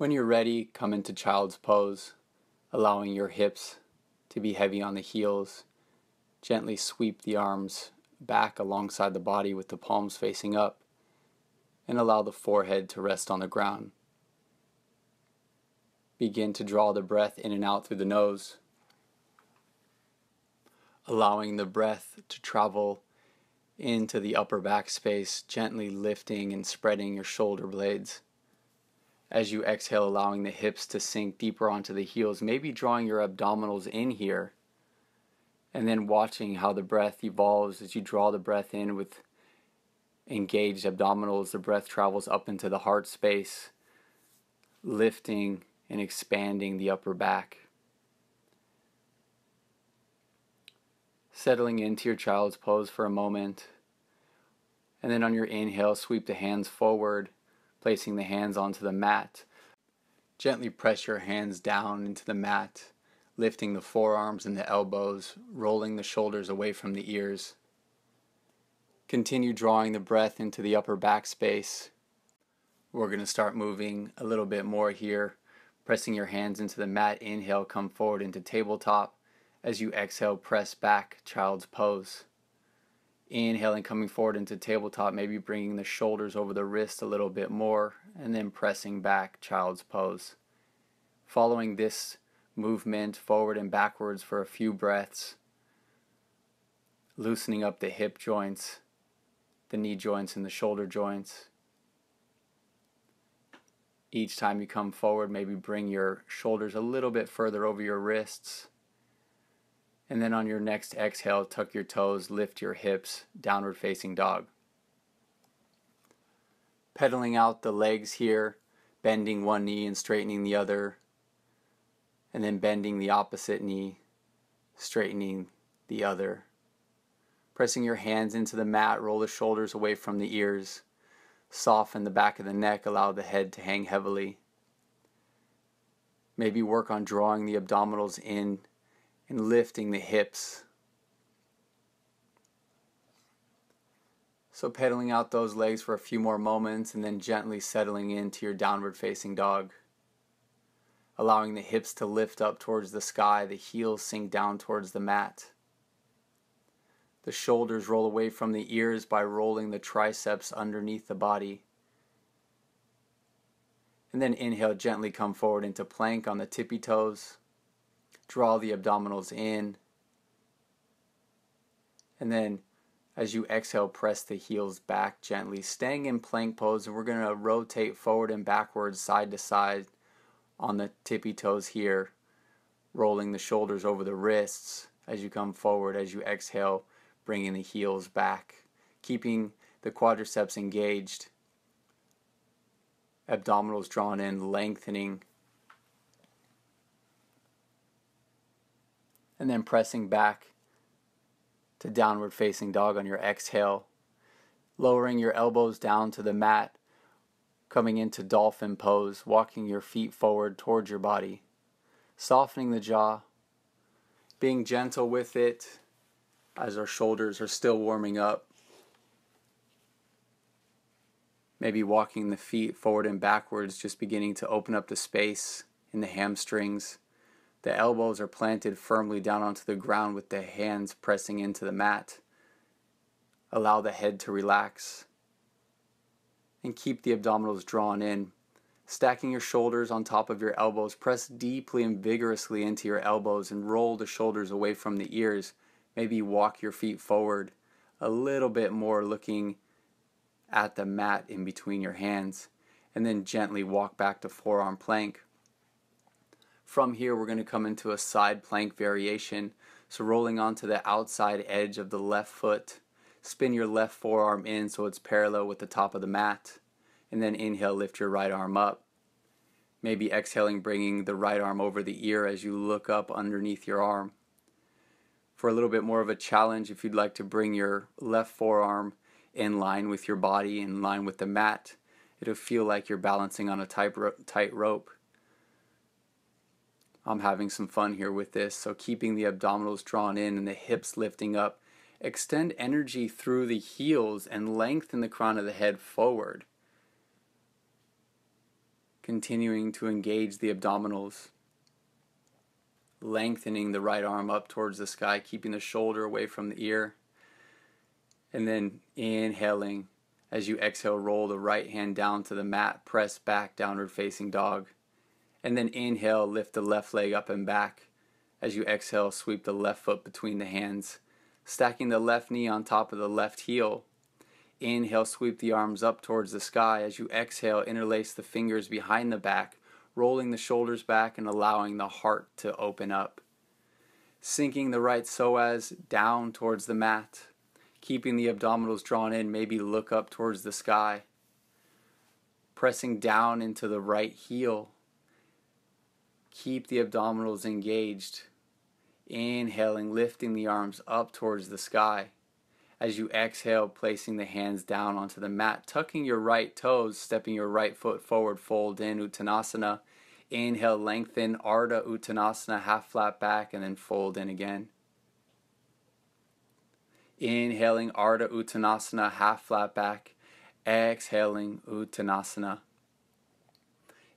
When you're ready, come into Child's Pose, allowing your hips to be heavy on the heels. Gently sweep the arms back alongside the body with the palms facing up, and allow the forehead to rest on the ground. Begin to draw the breath in and out through the nose, allowing the breath to travel into the upper back space, gently lifting and spreading your shoulder blades. As you exhale, allowing the hips to sink deeper onto the heels, maybe drawing your abdominals in here, and then watching how the breath evolves as you draw the breath in with engaged abdominals. The breath travels up into the heart space, lifting and expanding the upper back. Settling into your Child's Pose for a moment, and then on your inhale, sweep the hands forward, placing the hands onto the mat. Gently press your hands down into the mat, lifting the forearms and the elbows, rolling the shoulders away from the ears. Continue drawing the breath into the upper back space. We're going to start moving a little bit more here, pressing your hands into the mat. Inhale, come forward into tabletop. As you exhale, press back, Child's Pose. Inhaling, coming forward into tabletop, maybe bringing the shoulders over the wrist a little bit more, and then pressing back, Child's Pose. Following this movement forward and backwards for a few breaths, loosening up the hip joints, the knee joints, and the shoulder joints. Each time you come forward, maybe bring your shoulders a little bit further over your wrists. And then on your next exhale, tuck your toes, lift your hips, downward facing dog. Pedaling out the legs here, bending one knee and straightening the other, and then bending the opposite knee, straightening the other. Pressing your hands into the mat, roll the shoulders away from the ears, soften the back of the neck, allow the head to hang heavily. Maybe work on drawing the abdominals in and lifting the hips. So pedaling out those legs for a few more moments and then gently settling into your downward facing dog. Allowing the hips to lift up towards the sky, the heels sink down towards the mat. The shoulders roll away from the ears by rolling the triceps underneath the body. And then inhale, gently come forward into plank on the tippy toes. Draw the abdominals in, and then as you exhale, press the heels back gently, staying in plank pose, and we're going to rotate forward and backwards, side to side on the tippy toes here, rolling the shoulders over the wrists as you come forward. As you exhale, bringing the heels back, keeping the quadriceps engaged, abdominals drawn in, lengthening, and then pressing back to downward facing dog on your exhale, lowering your elbows down to the mat, coming into Dolphin Pose, walking your feet forward towards your body, softening the jaw, being gentle with it as our shoulders are still warming up. Maybe walking the feet forward and backwards, just beginning to open up the space in the hamstrings. The elbows are planted firmly down onto the ground with the hands pressing into the mat. Allow the head to relax. And keep the abdominals drawn in. Stacking your shoulders on top of your elbows. Press deeply and vigorously into your elbows and roll the shoulders away from the ears. Maybe walk your feet forward a little bit more, looking at the mat in between your hands. And then gently walk back to forearm plank. From here, we're going to come into a side plank variation. So rolling onto the outside edge of the left foot, spin your left forearm in so it's parallel with the top of the mat. And then inhale, lift your right arm up. Maybe exhaling, bringing the right arm over the ear as you look up underneath your arm. For a little bit more of a challenge, if you'd like to bring your left forearm in line with your body, in line with the mat, it'll feel like you're balancing on a tight rope. I'm having some fun here with this, so keeping the abdominals drawn in and the hips lifting up. Extend energy through the heels and lengthen the crown of the head forward. Continuing to engage the abdominals. Lengthening the right arm up towards the sky, keeping the shoulder away from the ear. And then inhaling. As you exhale, roll the right hand down to the mat, press back, downward facing dog. And then inhale, lift the left leg up and back. As you exhale, sweep the left foot between the hands, stacking the left knee on top of the left heel. Inhale, sweep the arms up towards the sky. As you exhale, interlace the fingers behind the back, rolling the shoulders back and allowing the heart to open up. Sinking the right psoas down towards the mat, keeping the abdominals drawn in, maybe look up towards the sky. Pressing down into the right heel. Keep the abdominals engaged. Inhaling, lifting the arms up towards the sky. As you exhale, placing the hands down onto the mat, tucking your right toes, stepping your right foot forward, fold in, Uttanasana. Inhale, lengthen, Ardha Uttanasana, half flat back, and then fold in again. Inhaling, Ardha Uttanasana, half flat back. Exhaling, Uttanasana.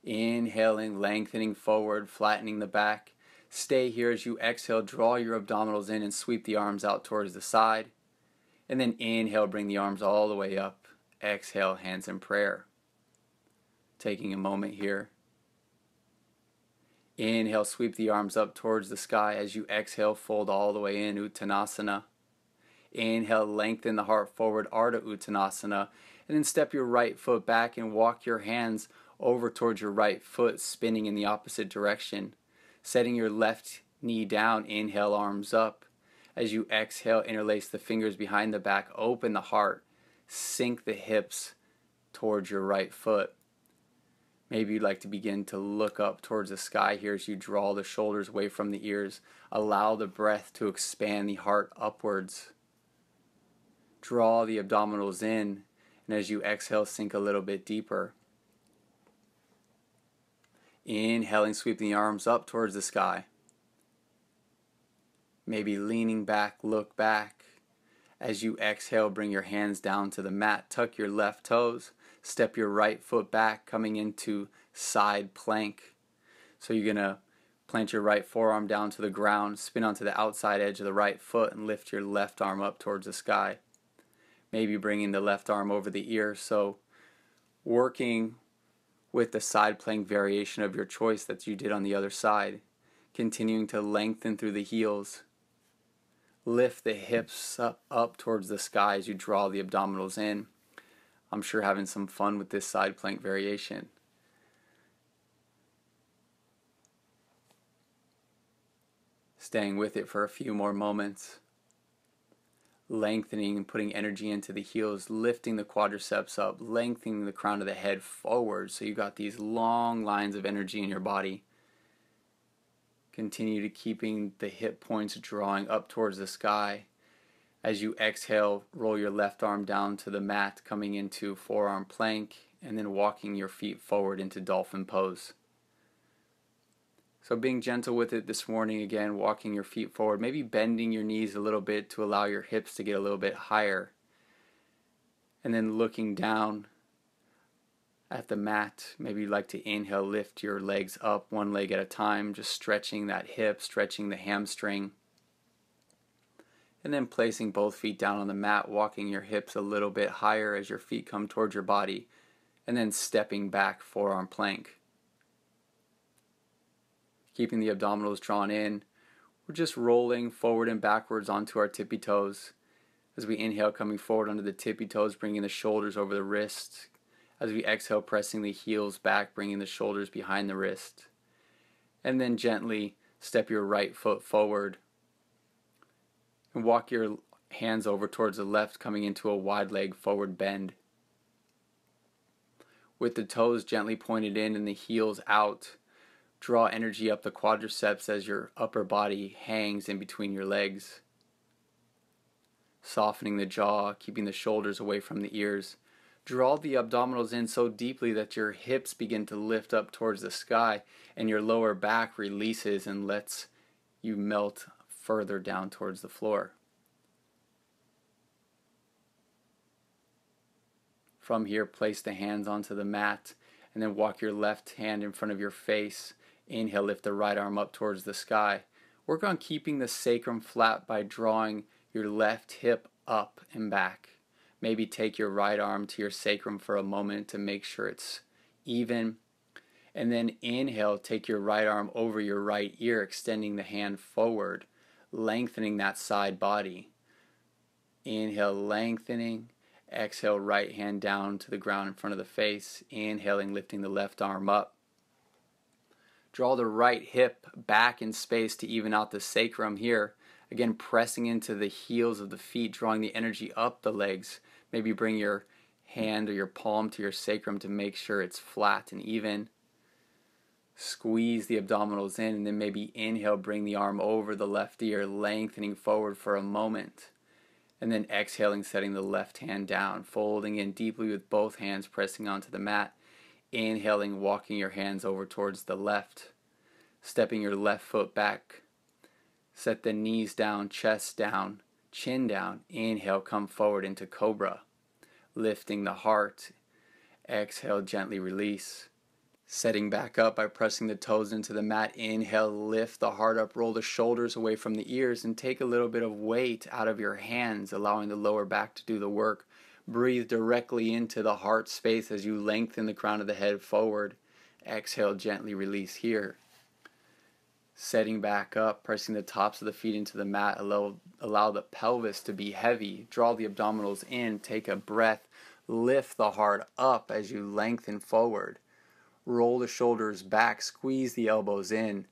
Inhaling, lengthening forward, flattening the back. Stay here as you exhale, draw your abdominals in and sweep the arms out towards the side. And then inhale, bring the arms all the way up. Exhale, hands in prayer. Taking a moment here. Inhale, sweep the arms up towards the sky. As you exhale, fold all the way in, Uttanasana. Inhale, lengthen the heart forward, Ardha Uttanasana. And then step your right foot back and walk your hands over towards your right foot, spinning in the opposite direction. Setting your left knee down, inhale, arms up. As you exhale, interlace the fingers behind the back, open the heart, sink the hips towards your right foot. Maybe you'd like to begin to look up towards the sky here as you draw the shoulders away from the ears. Allow the breath to expand the heart upwards. Draw the abdominals in, and as you exhale, sink a little bit deeper. Inhaling, sweeping the arms up towards the sky. Maybe leaning back, look back. As you exhale, bring your hands down to the mat. Tuck your left toes. Step your right foot back, coming into side plank. So you're going to plant your right forearm down to the ground, spin onto the outside edge of the right foot, and lift your left arm up towards the sky. Maybe bringing the left arm over the ear. So working with the side plank variation of your choice that you did on the other side. Continuing to lengthen through the heels. Lift the hips up towards the sky as you draw the abdominals in. I'm sure having some fun with this side plank variation. Staying with it for a few more moments. Lengthening and putting energy into the heels, lifting the quadriceps up, lengthening the crown of the head forward so you got these long lines of energy in your body. Continue to keeping the hip points drawing up towards the sky. As you exhale, roll your left arm down to the mat, coming into forearm plank, and then walking your feet forward into Dolphin Pose. So being gentle with it this morning, again, walking your feet forward, maybe bending your knees a little bit to allow your hips to get a little bit higher. And then looking down at the mat, maybe you'd like to inhale, lift your legs up one leg at a time, just stretching that hip, stretching the hamstring. And then placing both feet down on the mat, walking your hips a little bit higher as your feet come towards your body, and then stepping back, forearm plank. Keeping the abdominals drawn in, we're just rolling forward and backwards onto our tippy toes. As we inhale, coming forward onto the tippy toes, bringing the shoulders over the wrist. As we exhale, pressing the heels back, bringing the shoulders behind the wrist. And then gently step your right foot forward. And walk your hands over towards the left, coming into a wide leg forward bend. With the toes gently pointed in and the heels out, draw energy up the quadriceps as your upper body hangs in between your legs. Softening the jaw, keeping the shoulders away from the ears. Draw the abdominals in so deeply that your hips begin to lift up towards the sky and your lower back releases and lets you melt further down towards the floor. From here, place the hands onto the mat and then walk your left hand in front of your face. Inhale, lift the right arm up towards the sky. Work on keeping the sacrum flat by drawing your left hip up and back. Maybe take your right arm to your sacrum for a moment to make sure it's even. And then inhale, take your right arm over your right ear, extending the hand forward, lengthening that side body. Inhale, lengthening. Exhale, right hand down to the ground in front of the face. Inhaling, lifting the left arm up. Draw the right hip back in space to even out the sacrum here. Again, pressing into the heels of the feet, drawing the energy up the legs. Maybe bring your hand or your palm to your sacrum to make sure it's flat and even. Squeeze the abdominals in, and then maybe inhale, bring the arm over the left ear, lengthening forward for a moment. And then exhaling, setting the left hand down, folding in deeply with both hands, pressing onto the mat. Inhaling, walking your hands over towards the left, stepping your left foot back. Set the knees down, chest down, chin down. Inhale, come forward into cobra, lifting the heart. Exhale, gently release. Setting back up by pressing the toes into the mat. Inhale, lift the heart up, roll the shoulders away from the ears, and take a little bit of weight out of your hands, allowing the lower back to do the work. Breathe directly into the heart space as you lengthen the crown of the head forward. Exhale, gently release here. Setting back up, pressing the tops of the feet into the mat, allow the pelvis to be heavy. Draw the abdominals in, take a breath, lift the heart up as you lengthen forward. Roll the shoulders back, squeeze the elbows in.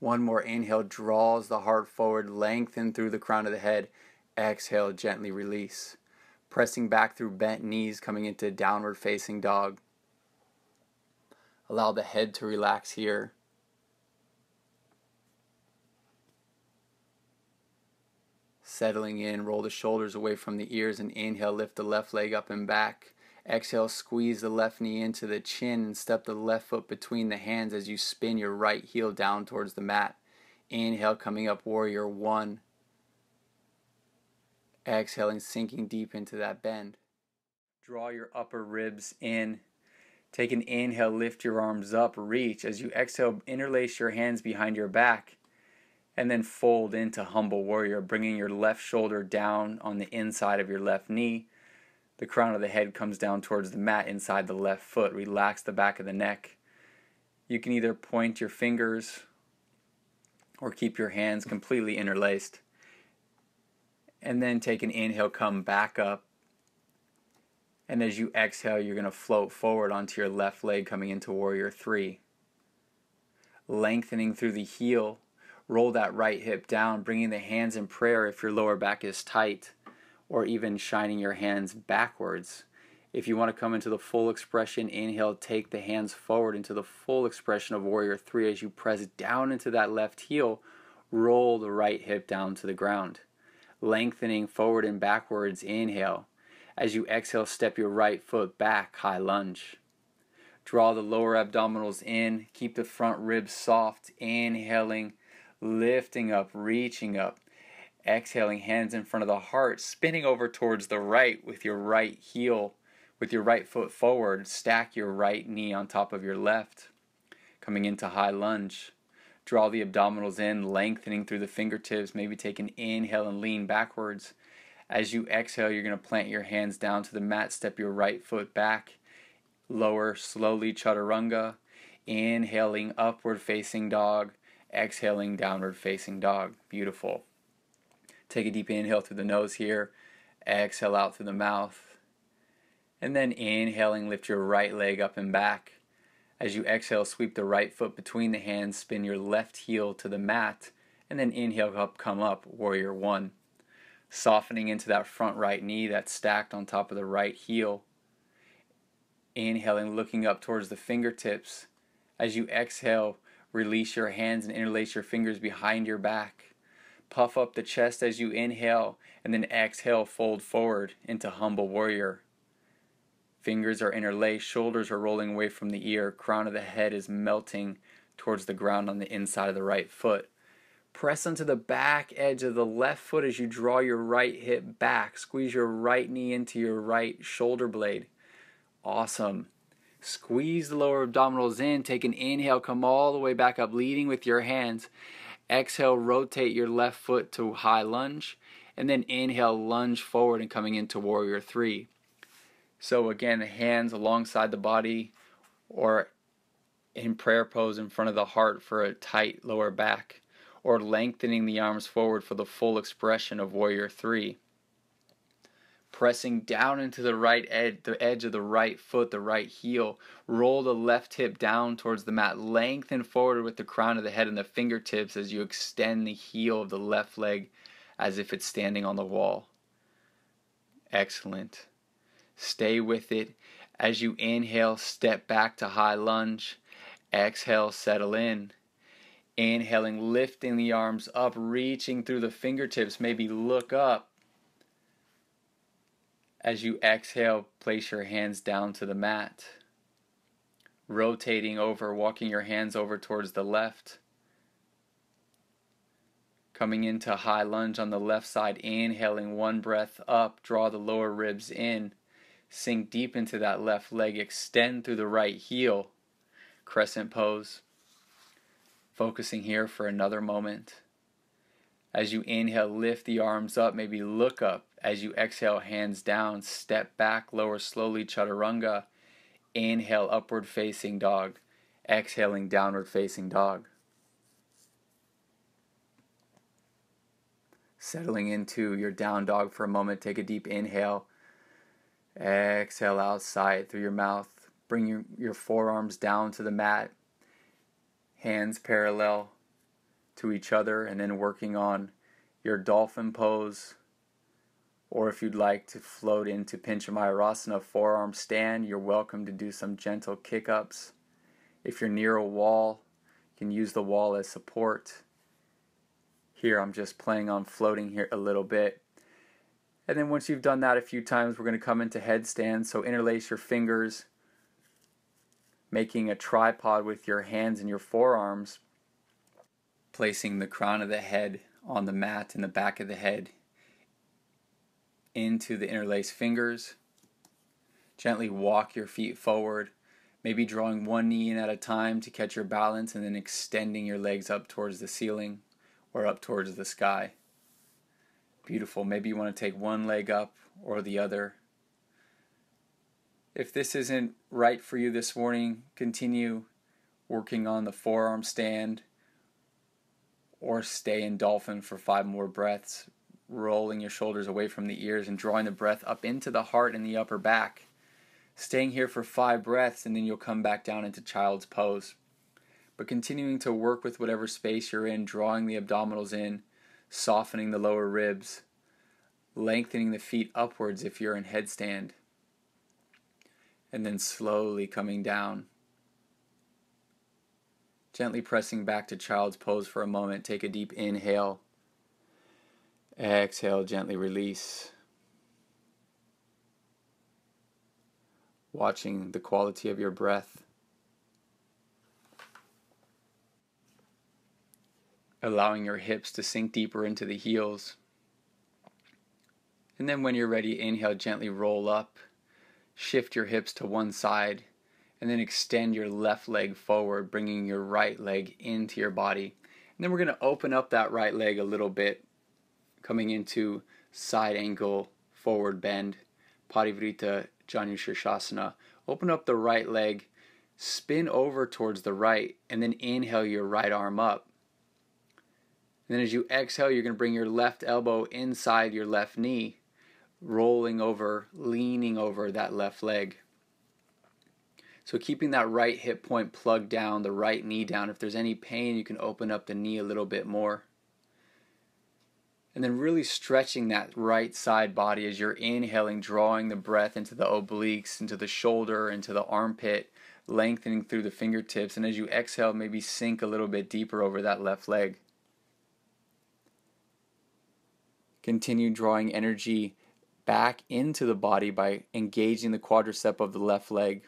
One more inhale, draws the heart forward, lengthen through the crown of the head. Exhale, gently release. Pressing back through bent knees, coming into downward facing dog. Allow the head to relax here. Settling in, roll the shoulders away from the ears, and inhale, lift the left leg up and back. Exhale, squeeze the left knee into the chin and step the left foot between the hands as you spin your right heel down towards the mat. Inhale, coming up, warrior one. Exhaling, sinking deep into that bend. Draw your upper ribs in. Take an inhale, lift your arms up, reach. As you exhale, interlace your hands behind your back. And then fold into humble warrior, bringing your left shoulder down on the inside of your left knee. The crown of the head comes down towards the mat inside the left foot. Relax the back of the neck. You can either point your fingers or keep your hands completely interlaced. And then take an inhale, come back up. And as you exhale, you're going to float forward onto your left leg, coming into warrior three. Lengthening through the heel. Roll that right hip down, bringing the hands in prayer if your lower back is tight, or even shining your hands backwards. If you want to come into the full expression, inhale, take the hands forward into the full expression of warrior three. As you press down into that left heel, roll the right hip down to the ground. Lengthening forward and backwards, inhale. As you exhale, step your right foot back, high lunge. Draw the lower abdominals in, keep the front ribs soft, inhaling, lifting up, reaching up. Exhaling, hands in front of the heart, spinning over towards the right with your right heel, with your right foot forward. Stack your right knee on top of your left. Coming into high lunge. Draw the abdominals in, lengthening through the fingertips. Maybe take an inhale and lean backwards. As you exhale, you're going to plant your hands down to the mat. Step your right foot back. Lower slowly, chaturanga. Inhaling, upward facing dog. Exhaling, downward facing dog. Beautiful. Take a deep inhale through the nose here. Exhale out through the mouth. And then inhaling, lift your right leg up and back. As you exhale, sweep the right foot between the hands, spin your left heel to the mat, and then inhale up, come up, warrior one. Softening into that front right knee that's stacked on top of the right heel. Inhaling, looking up towards the fingertips. As you exhale, release your hands and interlace your fingers behind your back. Puff up the chest as you inhale, and then exhale, fold forward into humble warrior. Fingers are interlaced, shoulders are rolling away from the ear, crown of the head is melting towards the ground on the inside of the right foot. Press onto the back edge of the left foot as you draw your right hip back. Squeeze your right knee into your right shoulder blade. Awesome. Squeeze the lower abdominals in. Take an inhale, come all the way back up, leading with your hands. Exhale, rotate your left foot to high lunge. And then inhale, lunge forward and coming into warrior three. So again, hands alongside the body or in prayer pose in front of the heart for a tight lower back, or lengthening the arms forward for the full expression of warrior three. Pressing down into the right edge, the edge of the right foot, the right heel. Roll the left hip down towards the mat. Lengthen forward with the crown of the head and the fingertips as you extend the heel of the left leg as if it's standing on the wall. Excellent. Stay with it. As you inhale, step back to high lunge. Exhale, settle in. Inhaling, lifting the arms up, reaching through the fingertips. Maybe look up. As you exhale, place your hands down to the mat. Rotating over, walking your hands over towards the left. Coming into high lunge on the left side, inhaling one breath up, draw the lower ribs in. Sink deep into that left leg, extend through the right heel. Crescent pose. Focusing here for another moment. As you inhale, lift the arms up, maybe look up. As you exhale, hands down, step back, lower slowly, chaturanga. Inhale, upward facing dog. Exhaling, downward facing dog. Settling into your down dog for a moment, take a deep inhale. Exhale outside through your mouth. Bring your forearms down to the mat. Hands parallel to each other, and then working on your dolphin pose. Or if you'd like to float into Pinchamayurasana, forearm stand, you're welcome to do some gentle kick-ups. If you're near a wall, you can use the wall as support. Here I'm just playing on floating here a little bit. And then once you've done that a few times, we're going to come into headstand. So interlace your fingers, making a tripod with your hands and your forearms, placing the crown of the head on the mat and the back of the head into the interlaced fingers. Gently walk your feet forward, maybe drawing one knee in at a time to catch your balance, and then extending your legs up towards the ceiling or up towards the sky. Beautiful. Maybe you want to take one leg up or the other. If this isn't right for you this morning, continue working on the forearm stand or stay in dolphin for 5 more breaths, rolling your shoulders away from the ears and drawing the breath up into the heart and the upper back. Staying here for 5 breaths, and then you'll come back down into child's pose. But continuing to work with whatever space you're in, drawing the abdominals in, softening the lower ribs, lengthening the feet upwards if you're in headstand, and then slowly coming down. Gently pressing back to child's pose for a moment. Take a deep inhale. Exhale, gently release. Watching the quality of your breath. Allowing your hips to sink deeper into the heels. And then when you're ready, inhale, gently roll up. Shift your hips to one side. And then extend your left leg forward, bringing your right leg into your body. And then we're going to open up that right leg a little bit, coming into side angle forward bend, Parivrita Janu Shirshasana. Open up the right leg, spin over towards the right, and then inhale your right arm up. And then as you exhale, you're going to bring your left elbow inside your left knee, rolling over, leaning over that left leg. So keeping that right hip point plugged down, the right knee down. If there's any pain, you can open up the knee a little bit more. And then really stretching that right side body as you're inhaling, drawing the breath into the obliques, into the shoulder, into the armpit, lengthening through the fingertips. And as you exhale, maybe sink a little bit deeper over that left leg. Continue drawing energy back into the body by engaging the quadricep of the left leg.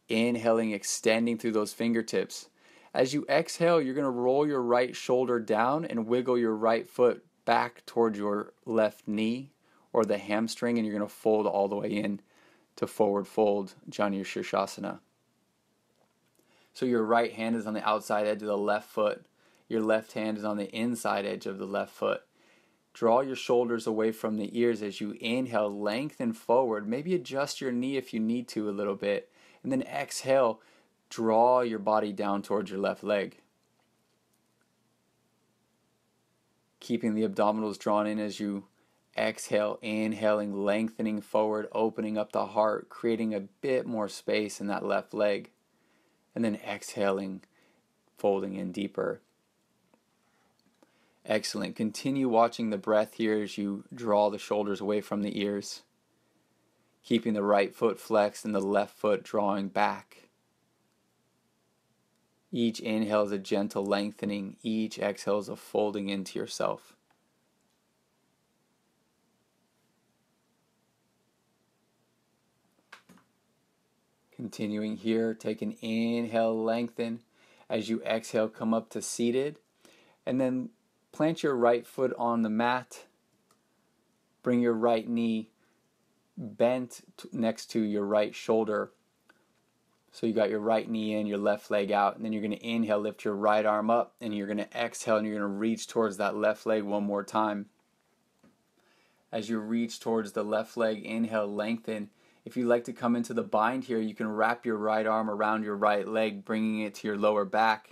Inhaling, extending through those fingertips. As you exhale, you're going to roll your right shoulder down and wiggle your right foot back towards your left knee or the hamstring, and you're going to fold all the way in to forward fold Janu Shirshasana. So your right hand is on the outside edge of the left foot. Your left hand is on the inside edge of the left foot. Draw your shoulders away from the ears as you inhale, lengthen forward. Maybe adjust your knee if you need to a little bit. And then exhale, draw your body down towards your left leg. Keeping the abdominals drawn in as you exhale, inhaling, lengthening forward, opening up the heart, creating a bit more space in that left leg. And then exhaling, folding in deeper. Excellent. Continue watching the breath here as you draw the shoulders away from the ears. Keeping the right foot flexed and the left foot drawing back. Each inhale is a gentle lengthening. Each exhale is a folding into yourself. Continuing here, take an inhale, lengthen. As you exhale, come up to seated. And then plant your right foot on the mat. Bring your right knee bent next to your right shoulder. So you got your right knee in, your left leg out. And then you're going to inhale, lift your right arm up. And you're going to exhale and you're going to reach towards that left leg one more time. As you reach towards the left leg, inhale, lengthen. If you like to come into the bind here, you can wrap your right arm around your right leg, bringing it to your lower back,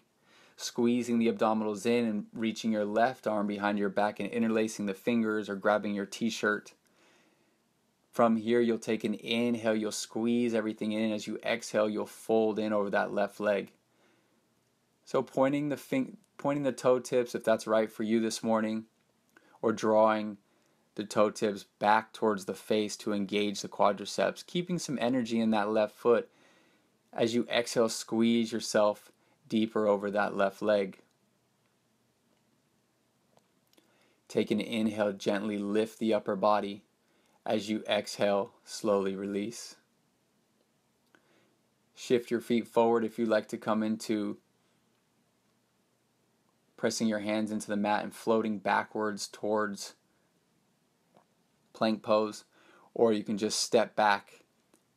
squeezing the abdominals in and reaching your left arm behind your back and interlacing the fingers or grabbing your t-shirt. From here, you'll take an inhale, you'll squeeze everything in. As you exhale, you'll fold in over that left leg. So pointing the toe tips, if that's right for you this morning, or drawing the toe tips back towards the face to engage the quadriceps, keeping some energy in that left foot. As you exhale, squeeze yourself deeper over that left leg. Take an inhale, gently lift the upper body. As you exhale, slowly release. Shift your feet forward if you like to come into pressing your hands into the mat and floating backwards towards plank pose, or you can just step back,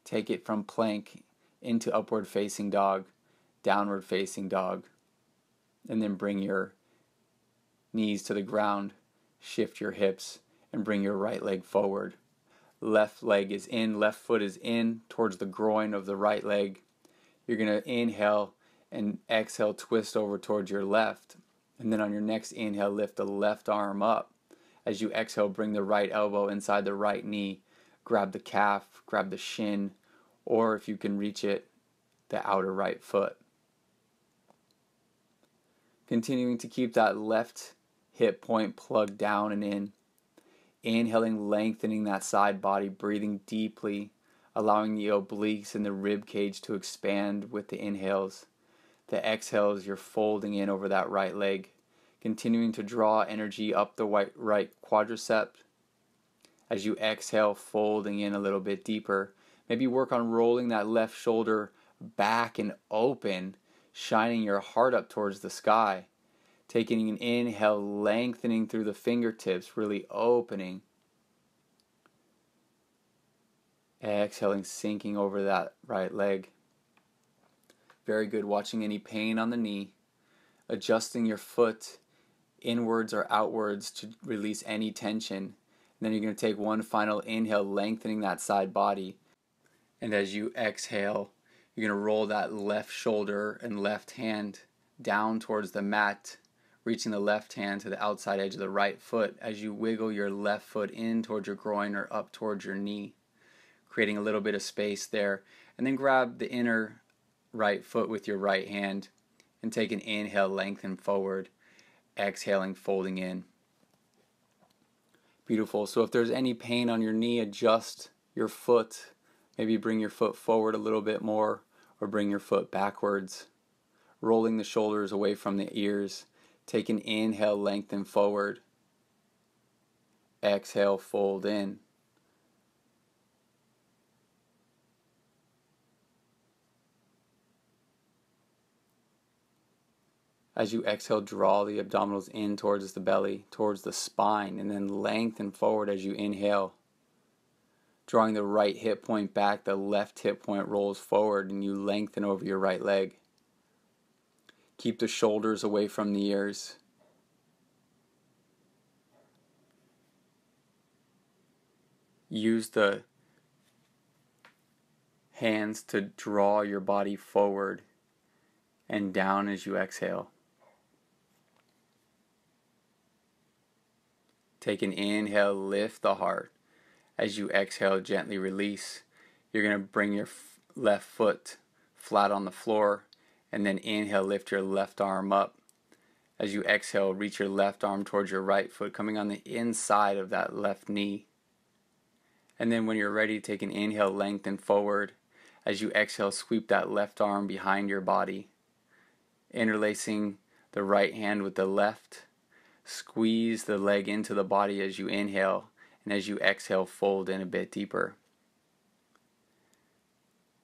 take it from plank into upward facing dog, downward facing dog, and then bring your knees to the ground, shift your hips, and bring your right leg forward. Left leg is in, left foot is in towards the groin of the right leg. You're going to inhale and exhale, twist over towards your left, and then on your next inhale, lift the left arm up. As you exhale, bring the right elbow inside the right knee, grab the calf, grab the shin, or if you can reach it, the outer right foot. Continuing to keep that left hip point plugged down and in. Inhaling, lengthening that side body, breathing deeply, allowing the obliques and the rib cage to expand with the inhales. The exhales, you're folding in over that right leg. Continuing to draw energy up the right quadricep. As you exhale, folding in a little bit deeper. Maybe work on rolling that left shoulder back and open, shining your heart up towards the sky. Taking an inhale, lengthening through the fingertips, really opening. Exhaling, sinking over that right leg. Very good. Watching any pain on the knee. Adjusting your foot inwards or outwards to release any tension. And then you're going to take one final inhale, lengthening that side body. And as you exhale, you're going to roll that left shoulder and left hand down towards the mat, reaching the left hand to the outside edge of the right foot as you wiggle your left foot in towards your groin or up towards your knee, creating a little bit of space there. And then grab the inner right foot with your right hand and take an inhale, lengthen forward. Exhaling, folding in. Beautiful. So if there's any pain on your knee, adjust your foot. Maybe bring your foot forward a little bit more or bring your foot backwards. Rolling the shoulders away from the ears. Take an inhale, lengthen forward. Exhale, fold in. As you exhale, draw the abdominals in towards the belly, towards the spine, and then lengthen forward as you inhale. Drawing the right hip point back, the left hip point rolls forward and you lengthen over your right leg. Keep the shoulders away from the ears. Use the hands to draw your body forward and down as you exhale. Take an inhale, lift the heart. As you exhale, gently release. You're going to bring your left foot flat on the floor, and then inhale, lift your left arm up. As you exhale, reach your left arm towards your right foot, coming on the inside of that left knee. And then when you're ready, take an inhale, lengthen forward. As you exhale, sweep that left arm behind your body, interlacing the right hand with the left. Squeeze the leg into the body as you inhale, and as you exhale, fold in a bit deeper.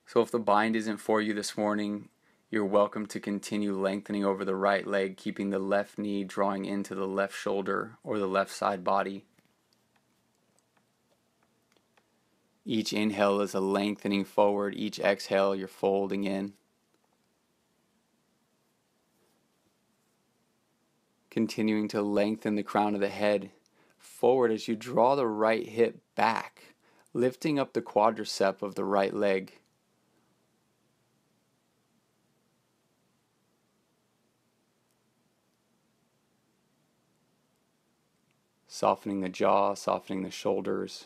So if the bind isn't for you this morning, you're welcome to continue lengthening over the right leg, keeping the left knee drawing into the left shoulder or the left side body. Each inhale is a lengthening forward. Each exhale, you're folding in. Continuing to lengthen the crown of the head forward as you draw the right hip back, lifting up the quadricep of the right leg. Softening the jaw, softening the shoulders.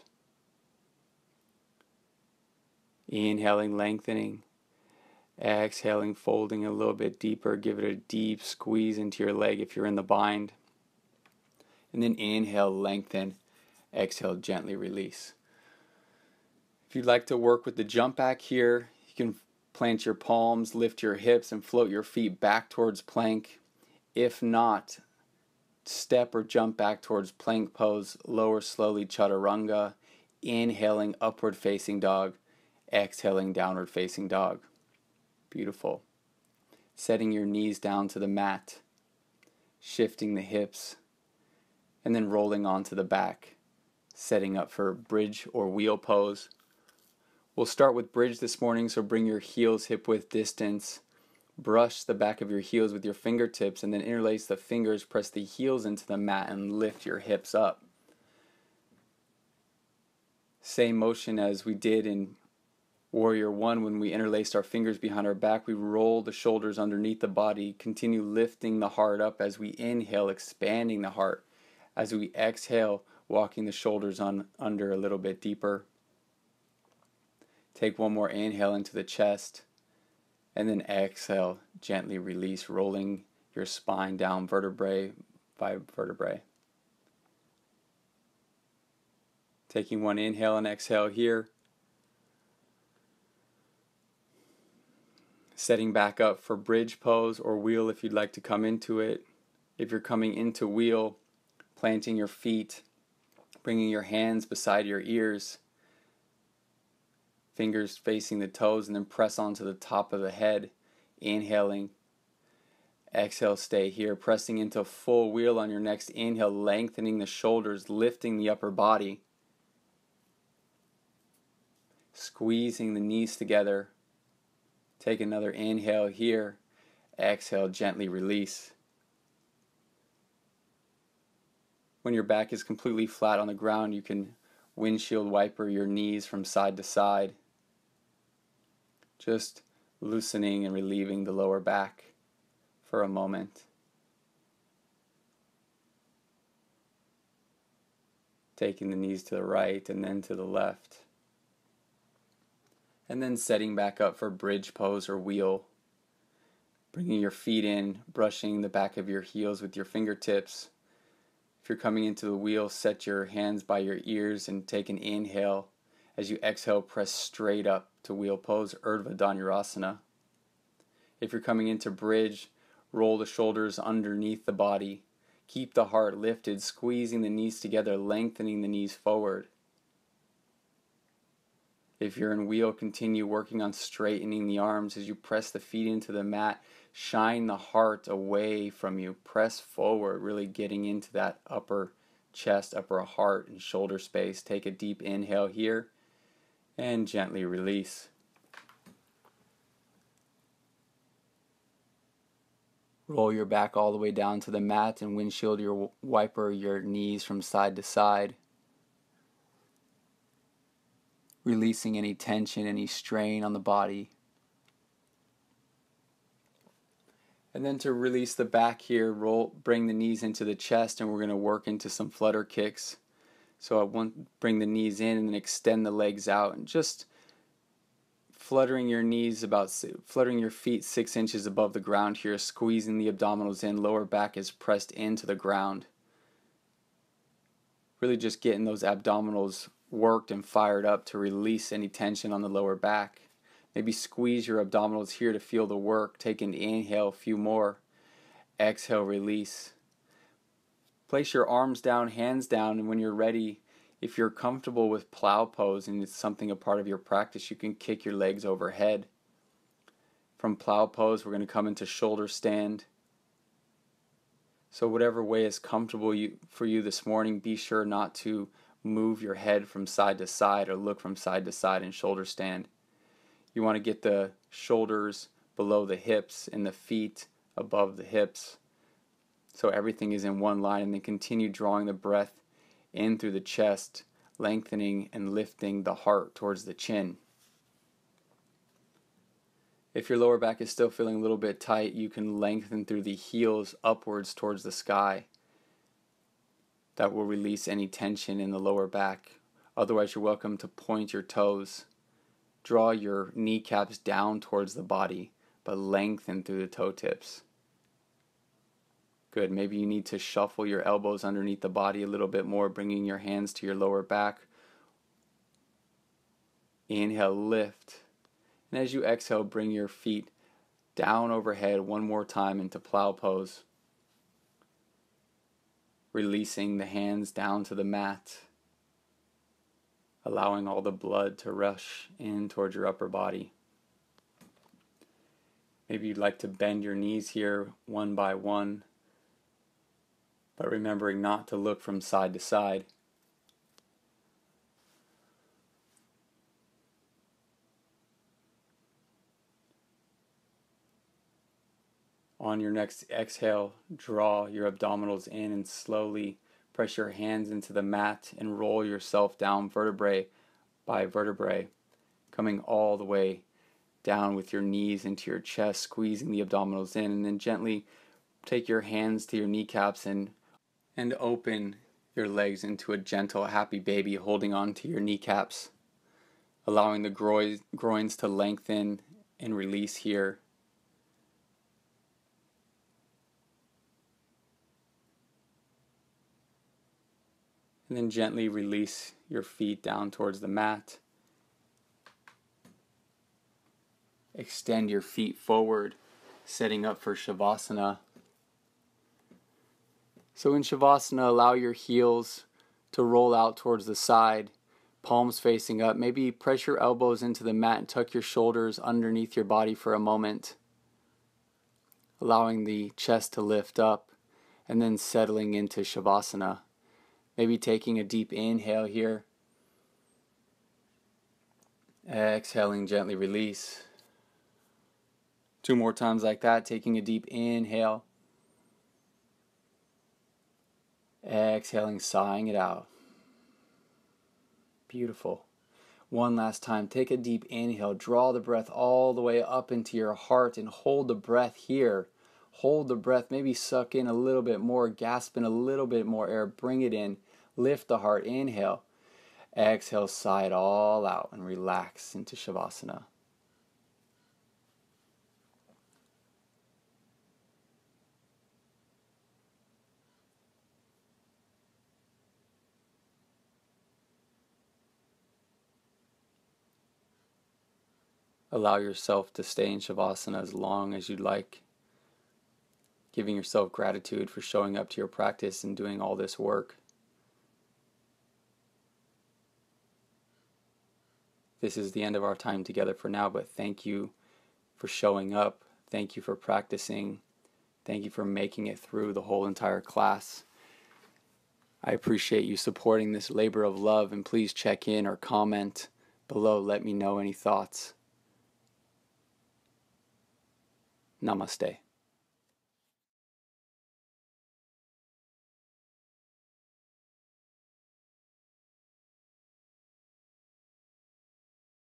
Inhaling, lengthening. Exhaling, folding a little bit deeper. Give it a deep squeeze into your leg if you're in the bind. And then inhale, lengthen. Exhale, gently release. If you'd like to work with the jump back here, you can plant your palms, lift your hips, and float your feet back towards plank. If not, step or jump back towards plank pose, lower slowly chaturanga, inhaling upward facing dog, exhaling downward facing dog. Beautiful. Setting your knees down to the mat, shifting the hips, and then rolling onto the back, setting up for bridge or wheel pose. We'll start with bridge this morning, so bring your heels hip width distance, brush the back of your heels with your fingertips, and then interlace the fingers, press the heels into the mat, and lift your hips up. Same motion as we did in Warrior 1 when we interlaced our fingers behind our back. We roll the shoulders underneath the body, continue lifting the heart up as we inhale, expanding the heart. As we exhale, walking the shoulders under a little bit deeper. Take one more inhale into the chest, and then exhale, gently release, rolling your spine down vertebrae by vertebrae. Taking one inhale and exhale here. Setting back up for bridge pose or wheel if you'd like to come into it. If you're coming into wheel, planting your feet, bringing your hands beside your ears, fingers facing the toes, and then press onto the top of the head, inhaling. Exhale, stay here, pressing into full wheel on your next inhale, lengthening the shoulders, lifting the upper body, squeezing the knees together. Take another inhale here. Exhale, gently release. When your back is completely flat on the ground, you can windshield wiper your knees from side to side. Just loosening and relieving the lower back for a moment. Taking the knees to the right and then to the left. And then setting back up for bridge pose or wheel. Bringing your feet in, brushing the back of your heels with your fingertips. If you're coming into the wheel, set your hands by your ears and take an inhale. As you exhale, press straight up to wheel pose, Urdhva Dhanurasana. If you're coming into bridge, roll the shoulders underneath the body. Keep the heart lifted, squeezing the knees together, lengthening the knees forward. If you're in wheel, continue working on straightening the arms as you press the feet into the mat. Shine the heart away from you. Press forward, really getting into that upper chest, upper heart, and shoulder space. Take a deep inhale here. And gently release. Roll your back all the way down to the mat and windshield your wiper your knees from side to side. Releasing any tension, any strain on the body. And then to release the back here, bring the knees into the chest, and we're going to work into some flutter kicks. So I want bring the knees in and then extend the legs out, and just fluttering your feet 6 inches above the ground here, squeezing the abdominals in, lower back is pressed into the ground. Really just getting those abdominals worked and fired up to release any tension on the lower back. Maybe squeeze your abdominals here to feel the work. Take an inhale, a few more. Exhale, release. Place your arms down, hands down, and when you're ready, if you're comfortable with plow pose and it's something a part of your practice, you can kick your legs overhead. From plow pose, we're going to come into shoulder stand. So whatever way is comfortable for you this morning, be sure not to move your head from side to side or look from side to side in shoulder stand. You want to get the shoulders below the hips and the feet above the hips, so everything is in one line, and then continue drawing the breath in through the chest, lengthening and lifting the heart towards the chin. If your lower back is still feeling a little bit tight, you can lengthen through the heels upwards towards the sky. That will release any tension in the lower back. Otherwise, you're welcome to point your toes. Draw your kneecaps down towards the body, but lengthen through the toe tips. Good. Maybe you need to shuffle your elbows underneath the body a little bit more, bringing your hands to your lower back. Inhale, lift. And as you exhale, bring your feet down overhead one more time into plow pose. Releasing the hands down to the mat. Allowing all the blood to rush in towards your upper body. Maybe you'd like to bend your knees here one by one, but remembering not to look from side to side. On your next exhale, draw your abdominals in and slowly press your hands into the mat and roll yourself down vertebrae by vertebrae, coming all the way down with your knees into your chest, squeezing the abdominals in, and then gently take your hands to your kneecaps and open your legs into a gentle, happy baby, holding on to your kneecaps, allowing the groins to lengthen and release here. And then gently release your feet down towards the mat. Extend your feet forward, setting up for Shavasana. So in Shavasana, allow your heels to roll out towards the side, palms facing up. Maybe press your elbows into the mat and tuck your shoulders underneath your body for a moment, allowing the chest to lift up, and then settling into Shavasana. Maybe taking a deep inhale here. Exhaling, gently release. 2 more times like that, taking a deep inhale. Exhaling, sighing it out. Beautiful. One last time, take a deep inhale. Draw the breath all the way up into your heart and hold the breath here. Hold the breath, maybe suck in a little bit more, gasp in a little bit more air, bring it in. Lift the heart, inhale. Exhale, sigh it all out and relax into Shavasana. Allow yourself to stay in Shavasana as long as you'd like, giving yourself gratitude for showing up to your practice and doing all this work. This is the end of our time together for now, but thank you for showing up. Thank you for practicing. Thank you for making it through the whole entire class. I appreciate you supporting this labor of love, and please check in or comment below. Let me know any thoughts. Namaste.